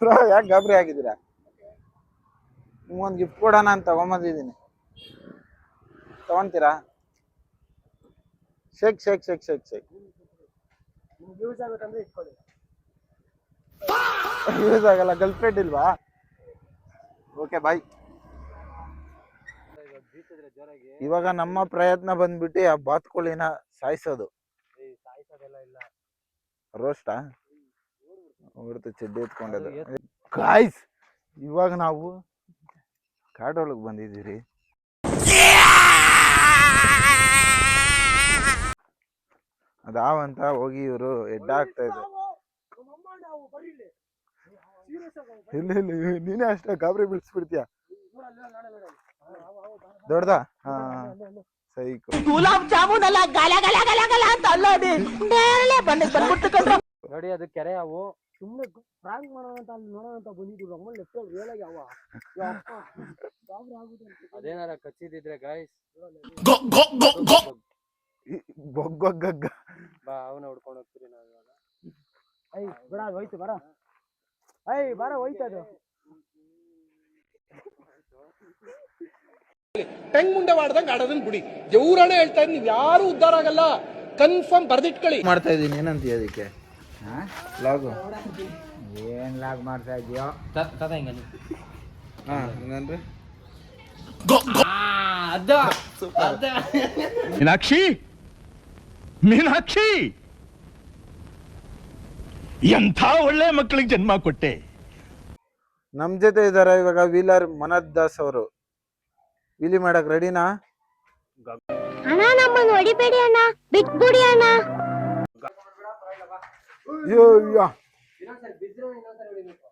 Bro ಯಾಕೆ ಗಾಬರಿ ಆಗಿದ್ದೀರಾ? ನಿಮ್ಗೊಂದು ಗಿಫ್ಟ್ ಕೊಡೋಣ ಅಂತ ತಗೊಂಬಂದಿದ್ದೀನಿ, ತಗೊಂತೀರಾ? Shake shake shake shake shake. Use ಆಗುತ್ತಂದ್ರೆ ಇಟ್ಕೊಳ್ಳಿ. ಯೂಸ್ ಆಗಲ್ಲ, ಗರ್ಲ್ ಫ್ರೆಂಡ್ ಇಲ್ವಾ? Okay bye. ಇವಾಗ ನಮ್ಮ ಪ್ರಯತ್ನ ಬಂದ್ಬಿಟ್ಟು ಆ ಬಾತ್ಕೋಳಿನ ಸಾಯಿಸೋದು. ಸಾಯಿಸೋದೆಲ್ಲ ಇಲ್ಲ, ರೋಸ್ಟಾ ಹೊಡ್ತು ಚೆಡ್ಡಿ ಎತ್ಕೊಂಡದು. ಗಾಯ್ಸ್ ಇವಾಗ ನಾವು ಕಾಡೊಳಗೆ ಬಂದಿದ್ದೀರಿ. ಅದಾವಂತ ಹೋಗಿ ಇವರು ಎಡ್ಡ ಆಗ್ತಾ ಇದೆ. ಇಲ್ಲ ಇಲ್ಲ ನೀನೇ ಅಷ್ಟೇ ಗಾಬರಿ ಬೀಳ್ಸ್ಬಿಡ್ತೀಯ. ದೊಡ್ಡದ ಸೈಕು ಗುಲಾಬ್ ಜಾಮೂನ್ ಅಲ್ಲ, ಗಲ ಗಲ ಗಲ ಗಲ ಅಂತ ಅಲ್ಲೋದಿ ನೋಡಿ. ಅದು ಕೆರೆ ಅವು ಸುಮ್ಮನೆ ಪ್ರಾಂಕ್ ಮಾಡೋಣ ಅಂತ ಅಲ್ಲಿ ನೋಡೋಣ ಅಂತ ಬಂದಿದ್ರು. ನಮ್ಮ ಲೆಫ್ಟ್ ರಿಯಲ್ ಯಾವ ಅದೇನಾರ ಕಚ್ಚಿದಿದ್ರೆ ಗಾಯ್ಸ್ ಬೊಗ್ಗೊಗ್ಗಗ್ಗ ಬಾ, ಅವನ್ನ ಹುಡ್ಕೊಂಡು ಹೋಗ್ತೀರಿ ನಾವು ಇವಾಗ. ಐ ಬಿಡ, ಹೋಯ್ತು ಬರ. ಐ ಬರ, ಹೋಯ್ತು ಅದು. ಟೆಂಗ್ ಮುಂಡೆ ಮಾಡ್ದಂಗೆ ಆಡೋದನ್ನ ಬಿಡಿ. ದೇವ್ರಾಣೆ ಹೇಳ್ತಾ ಇದ್ದೀನಿ, ನೀವು ಯಾರು ಉದ್ಧಾರ ಆಗಲ್ಲ, ಕನ್ಫರ್ಮ್ ಬರ್ದಿಟ್ಕೊಳ್ಳಿ. ಮಾಡ್ತಾ ಇದ್ದೀನಿ ಏನಂತೀಯ ಅದಕ್ಕೆ? ಲಾಗು ಏನ್ ಲಾಗ್ ಮಾಡ್ತಾ ಇದೀಯೋ? ಹಿಂಗಂದ್ರೆ ಮೀನಾಕ್ಷಿ, ಮೀನಾಕ್ಷಿ, ಎಂಥ ಒಳ್ಳೆ ಮಕ್ಕಳಿಗೆ ಜನ್ಮ ಕೊಟ್ಟೆ. ನಮ್ ಜೊತೆ ಇದಾರೆ ಇವಾಗ ವೀಲರ್ ಮನೋಜ್ ದಾಸ್ ಅವರು. ವೀಲಿ ಮಾಡಕ್ ರೆಡಿನಾ? ಅಣ್ಣ ನಮ್ಮನ್ನು ಹೊಡಿಬೇಡಿ ಅಣ್ಣ, ಬಿಟ್ಬಿಡಿ ಅಣ್ಣ. ಅಯ್ಯೋ ಅಯ್ಯೋ ಇನ್ನೊಂದ್ಸರಿ ಬಿದ್ರೆ ಇನ್ನೊಂದ್ಸರಿ ಹೊಡಿಬೇಕು.